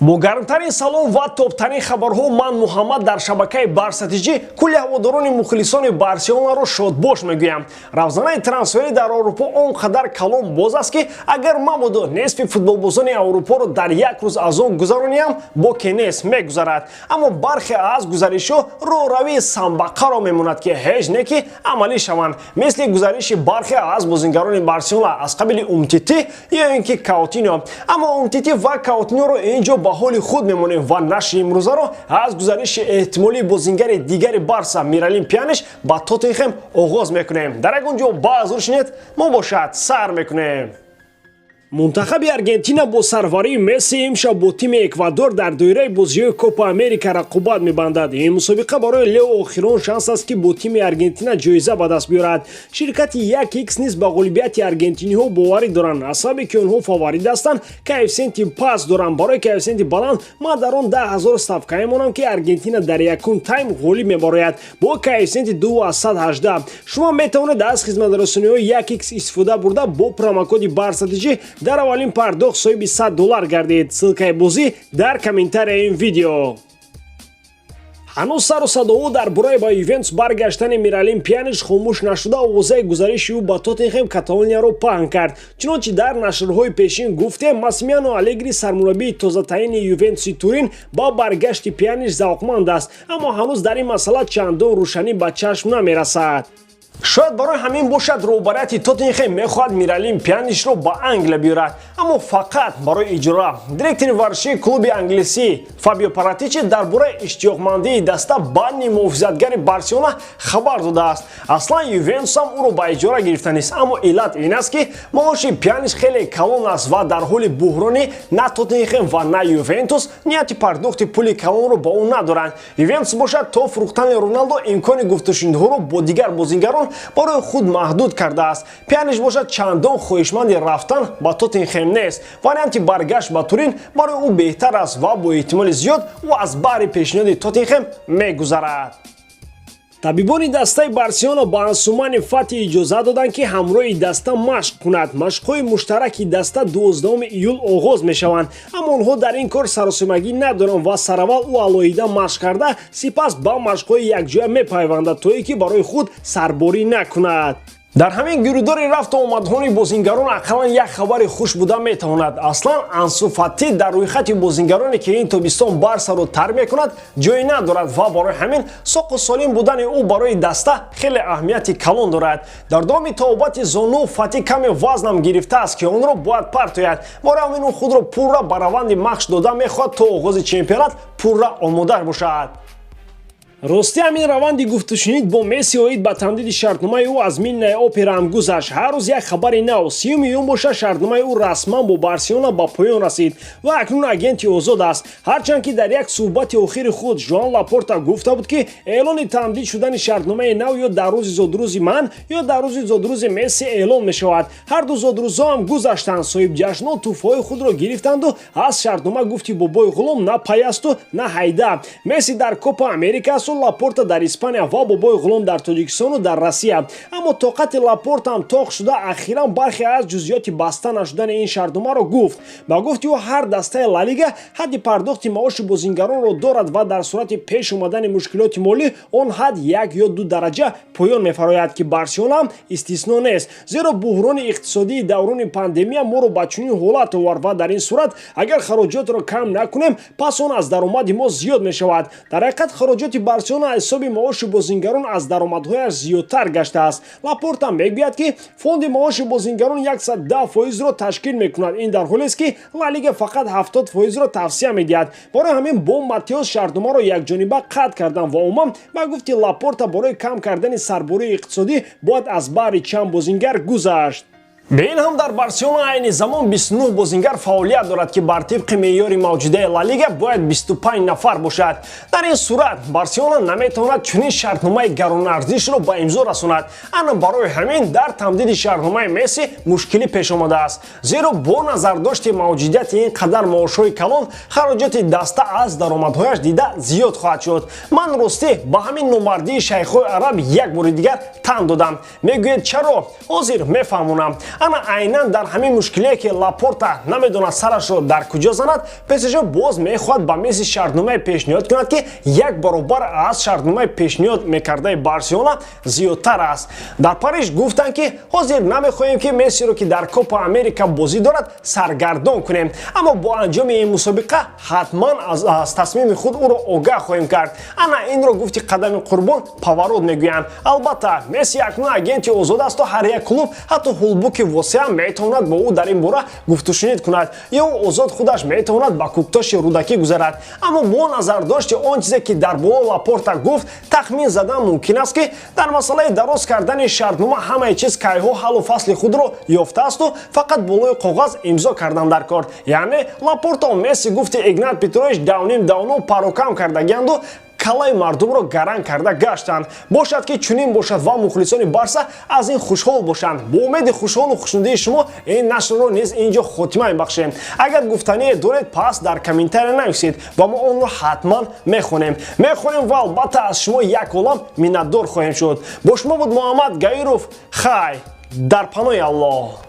бо гармтарин салом ва топтарин хабарҳо ман муҳаммад дар шабакаи барсатиҷӣ кулли ҳаводорони мухлисони Барселонаро шодбош мегӯям. Равзанаи трансферӣ дар Аврупо он қадар калон боз аст ки агар мабодо нисфи футболбозони Аврупоро дар як рӯз аз он гузаронем, бо ки нест мегузарад. Аммо бархе аз гузаришҳо роҳравии самбақаро мемонад ки ҳеҷ не ки амалӣ шаванд, мисли гузариши бархе аз бозингарони Барселона аз қабили Умтити ё ин ки Каутиньо. Аммо Умтити ва Каутиньоро инҷо ба ҳоли худ мемонем ва нашри имрӯзаро аз гузариши эҳтимолии бозингари дигари Барса Миралим Пьяниш ба Тоттенхем оғоз мекунем. Дар ягон ҷо баъз рӯшнед мо бошад сар мекунем. Мунтахаби Аргентина бо сарварии Месси имшаб бо тими Эквадор дар доираи бозиҳои Копа Америка рақобат мебандад. Ин мусобиқа барои Лео охирон шанс аст ки бо тими Аргентина ҷоиза ба даст биёрад. Ширкати 1x низ ба ғолибияти аргентиниҳо боварӣ доранд. Аз сабаби ки онҳо фаворит ҳастанд, коэффициенти паст доранд. Барои коэффициенти баланд ман дар он 10,000 ставка мемонам ки Аргентина дар якум тайм ғолиб мебарояд бо коэффициенти 2,118. Шумо метавонед аз хизматрасониҳои 1x истифода бурда бо промокоди барсатиҷӣ дар аввалин пардохт соҳиби $100 гардед. Ссилкаи бозӣ дар комментарияи ин видео. ҳанӯз сару садоҳо дар бораи ба Ювентус баргаштани Миралим Пьяниш хомӯш нашуда, овозаи гузариши ӯ ба Тоттенхем Каталонияро паҳн кард. Чунончи дар нашрҳои пешин гуфтем, Массимилиано Аллегри сармураббии тозатаини Ювентуси Турин ба баргашти Пьяниш завқманд аст, аммо ҳанӯз дар ин масъала чандон рӯшанӣ ба чашм намерасад. Шояд барои ҳамин бошад роҳбарияти Тоттенхем мехоҳад Миралим Пьянишро ба Англия биёрад, аммо фақат барои иҷора. Директори варзишии клуби англисӣ Фабио Паратичи дар бораи иштиёқмандии даста банди муҳофизатгари Барселона хабар додааст. Аслан Ювентус ҳам ӯро ба иҷора гирифта нест, аммо иллат ин аст ки маоши Пьяниш хеле калон аст ва дар ҳоли буҳрони на Тоттенхем ва на Ювентус нияти пардохти пули калонро ба ӯ надоранд. Ювентус бошад то фурӯхтани Роналдо имкони гуфтушунидҳоро бо дигар бозингарон барои худ маҳдуд кардааст. Пьяниш бошад чандон хоҳишманди рафтан ба Тоттенхем нест. Варианти баргашт ба Турин барои ӯ беҳтар аст ва бо эҳтимоли зиёд ӯ аз баҳри пешниҳоди Тоттенхем мегузарад. Табибони дастаи Барселона ба Ансумани Фати иҷозат доданд ки ҳамроҳи даста машқ кунад. Машқҳои муштараки даста 12 июл оғоз мешаванд, аммо онҳо дар ин кор саросимагӣ надоранд ва сараввал ӯ алоҳида машқ карда, сипас ба машқҳои якҷоя мепайвандад, то ин ки барои худ сарборӣ накунад. дар ҳамин гирӯдори рафту омадҳони бозингарон ақаллан як хабари хуш буда метавонад. Аслан Ансу Фати дар рӯйхати бозингароне ки ин тобистон Барсаро тарк мекунад ҷой надорад ва барои ҳамин соқу солим будани ӯ барои даста хеле аҳамияти калон дорад. Дар давоми табобати зону Фати каме вазнам гирифтааст ки онро бояд партояд. Барои ҳамин ӯ худро пурра ба раванди махш дода мехоҳад то оғози чемпионат пурра омода бошад. рости ҳамин раванди гуфтушунид бо Месси оид ба тамдиди шартномаи ӯ аз Миннаи опера ҳам гузашт. ҳар рӯз як хабари нав. 30 июн боша шартномаи ӯ расман бо Барселона ба поён расид ва акнун агенти озод аст. ҳарчанд ки дар як суҳбати охири худ Жоан Лапорта гуфта буд ки эълони тамдид шудани шартномаи нав ё дар рӯзи зодрӯзи ман ё дар рӯзи зодрӯзи Месси эълон мешавад. ҳар ду зодрӯзҳо ҳам гузаштанд. соҳибҷашнҳо тӯҳфаҳои худро гирифтанду аз шартнома гуфти бобои ғулом на пай асту на ҳайда. Месси дар Копа Америка асу Лапорта дар Испания ва бобои ғулом дар Тоҷикистону дар Россия. Аммо тоқати Лапорта ҳам тоқ шуда ахиран бархе аз ҷузъиёти баста нашудани ин шартномаро гуфт. Ба гуфти ӯ ҳар дастаи Ла Лига ҳадди пардохти маоши бозингаронро дорад ва дар сурати пеш омадани мушкилоти молӣ он ҳад 1 ё 2 дараҷа поён мефарояд ки Барселона ҳам истисно нест. Зеро буҳрони иқтисодии даврони пандемия моро ба чунин ҳолат овард ва дар ин сурат агар хароҷотро кам накунем, пас он аз даромади мо зиёд мешавад. Дар ҳақиқат хароҷоти Барселона аз ҳисоби маоши бозингарон аз даромадҳояш зиёдтар гаштааст. Лапорта мегӯяд ки фонди маоши бозингарон 110%-ро ташкил мекунад. Ин дар ҳолест ки Ла Лига фақат 70%-ро тавсия медиҳад. Барои ҳамин бо Матеос шартномаро якҷониба қатъ карданд ва умуман ба гуфти Лапорта барои кам кардани сарбории иқтисодӣ бояд аз баҳри чанд бозингар гузашт. Беин ҳам дар Барселона айни замон 29 бозингар фаъолият дорад ки бар тибқи меъёри мавҷудаи Ла Лига бояд 25 нафар бошад. Дар ин сурат Барселона наметавонад чунин шартномаи гаронарзишро ба имзо расонад. Ана барои ҳамин дар тамдиди шартномаи Месси мушкилӣ пеш омадааст. Зеро бо назардошти мавҷудияти ин қадар маошҳои калон, хароҷоти даста аз даромадҳояш дида зиёд хоҳад шуд. Ман ростӣ ба ҳамин номардии шайхҳои араб як бори дигар тан додам. Мегӯед чаро? Ҳозир мефаҳмонам. ана айнан дар ҳамин мушкилие ки Лапорта намедонад сарашро дар куҷо занад, ПСЖ боз мехоҳад ба Месси шартномаи пешниҳод кунад ки 1 баробар аз шартномаи пешниҳод мекардаи Барселона зиёдтар аст. Дар Париж гуфтанд ки ҳозир намехоҳем ки Мессиро ки дар Копа Америка бозӣ дорад саргардон кунем, аммо бо анҷоми ин мусобиқа ҳатман аз тасмими худ ӯро огаҳ хоҳем кард. Ана инро гуфти қадами қурбон паворот мегӯянд. Албатта Месси акнун агенти озод аст, то ҳар як клуб ҳатто ҳулбуки восеа метавонад бо ӯ дар ин бора гуфтушунид кунад, ё озод худаш метавонад ба кӯктоши рӯдакӣ гузарад. Аммо бо назардошти он чизе ки дар боло Лапорта гуфт, тахмин задан мумкин аст ки дар масъалаи дароз кардани шартнома ҳамаи чиз кайҳо ҳаллу фасли худро ёфтаасту фақат болои коғаз имзо кардан дар кор. Яъне Лапорта Месси гуфти Игнат Петрович давно парокам кардагианду калаи мардумро гаранг карда гаштанд. Бошад ки чунин бошад ва мухлисони Барса аз ин хушҳол бошанд. Бо умеди хушҳолу хушнудии шумо ин нашрро низ инҷо хотима мебахшем. Агар гуфтание доред, пас дар комментария нависед ва мо онро ҳатман мехонем ва албатта аз шумо як олам миннатдор хоҳем шуд. Бо шумо буд Муҳаммад Гаиров. Хай дар панои Аллоҳ.